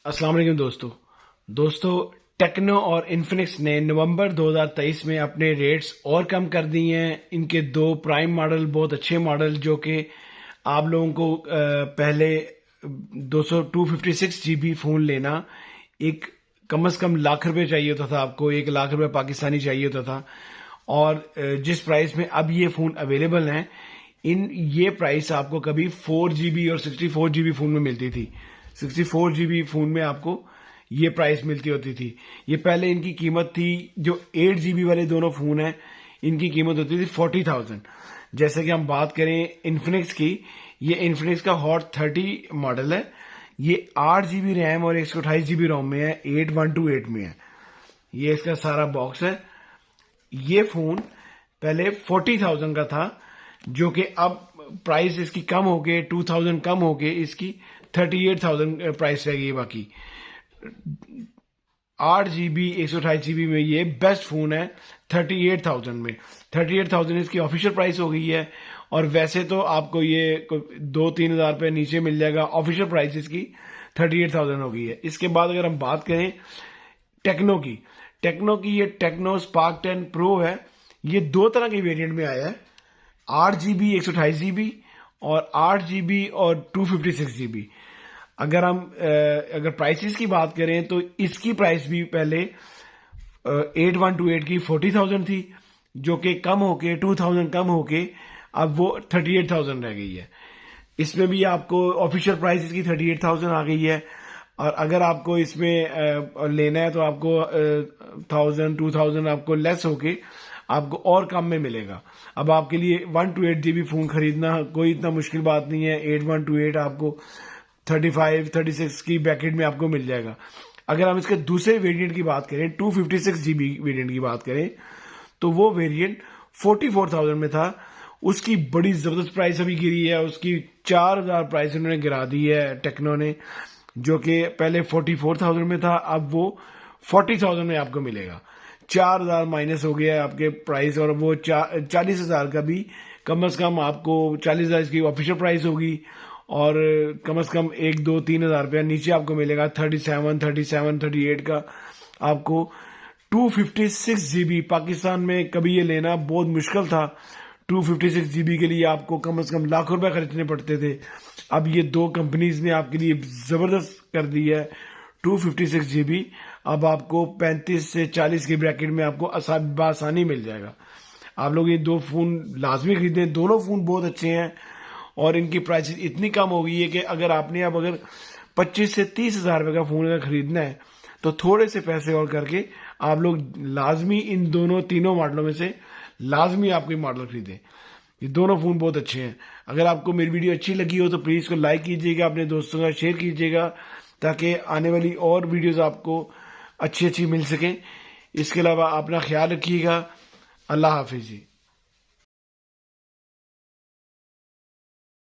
अस्सलाम वालेकुम दोस्तों टेक्नो और इन्फिनिक्स ने नवंबर 2023 में अपने रेट्स और कम कर दिए हैं। इनके दो प्राइम मॉडल, बहुत अच्छे मॉडल, जो कि आप लोगों को पहले 256 GB फ़ोन लेना एक कम से कम लाख रुपए चाहिए होता था, आपको 1 लाख रुपए पाकिस्तानी चाहिए होता था। और जिस प्राइस में अब ये फ़ोन अवेलेबल हैं, ये प्राइस आपको कभी 4 GB और 64 GB फ़ोन में मिलती थी। 64 GB फ़ोन में आपको ये प्राइस मिलती होती थी। ये पहले इनकी कीमत थी, जो 8 GB वाले दोनों फ़ोन हैं, इनकी कीमत होती थी 40,000। जैसे कि हम बात करें इन्फिनिक्स की, ये इन्फिनिक्स का हॉट 30 मॉडल है। ये 8 GB रैम और 128 GB रोम में है, 8128 में है। ये इसका सारा बॉक्स है। ये फ़ोन पहले 40,000 का था, जो कि अब प्राइस इसकी कम हो गए, 2000 कम हो गए, इसकी 38,000 प्राइस रह गई। बाकी 8 GB 128 GB में ये बेस्ट फोन है 38,000 में। 38,000 इसकी ऑफिशियल प्राइस हो गई है। और वैसे तो आपको ये 2-3 हज़ार रुपये नीचे मिल जाएगा। ऑफिशियल प्राइस इसकी 38,000 हो गई है। इसके बाद अगर हम बात करें टेक्नो की, ये टेक्नो स्पार्क 10 प्रो है। ये दो तरह के वेरिएंट में आया है, 8 GB 128 GB और 8 GB और 256 GB। अगर प्राइसेस की बात करें तो इसकी प्राइस भी पहले 8128 की 40,000 थी, जो कि कम होके 2000 कम होके अब वो 38,000 रह गई है। इसमें भी आपको ऑफिशियल प्राइस इसकी 38,000 आ गई है। और अगर आपको इसमें लेना है तो आपको 1000-2000 आपको लेस होके आपको और कम में मिलेगा। अब आपके लिए 128 GB फोन खरीदना कोई इतना मुश्किल बात नहीं है। 8128 आपको 35-36 की ब्रैकेट में आपको मिल जाएगा। अगर हम इसके दूसरे वेरिएंट की बात करें, 256 GB वेरिएंट की बात करें, तो वो वेरिएंट 44,000 में था। उसकी बड़ी जबरदस्त प्राइस अभी गिरी है, उसकी 4,000 प्राइस उन्होंने गिरा दी है टेक्नो ने, जो कि पहले 44,000 में था, अब वो 40,000 में आपको मिलेगा। 4,000 माइनस हो गया है आपके प्राइस। और वो 40,000 का भी कम से कम आपको 40,000 की ऑफिशियल प्राइस होगी, और कम से कम 1-2-3 हज़ार रुपया नीचे आपको मिलेगा। 37-38 का आपको 256 GB। पाकिस्तान में कभी ये लेना बहुत मुश्किल था। 256 GB के लिए आपको कम से कम लाख रुपए खरीदने पड़ते थे। अब ये दो कंपनीज ने आपके लिए जबरदस्त कर दी है 256 GB। अब आपको 35 से 40 के ब्रैकेट में आपको आसानी मिल जाएगा। आप लोग ये दो फोन लाजमी खरीदें। दोनों फोन बहुत अच्छे हैं और इनकी प्राइस इतनी कम हो गई है कि अगर 25 से 30 हज़ार रुपये का फोन अगर खरीदना है तो थोड़े से पैसे और करके आप लोग लाजमी इन तीनों मॉडलों में से लाजमी आप कोई मॉडल खरीदें। ये दोनों फोन बहुत अच्छे हैं। अगर आपको मेरी वीडियो अच्छी लगी हो तो प्लीज इसको लाइक कीजिएगा, अपने दोस्तों का शेयर कीजिएगा, ताकि आने वाली और वीडियोस आपको अच्छी मिल सकें। इसके अलावा अपना ख्याल रखिएगा। अल्लाह हाफिज जी।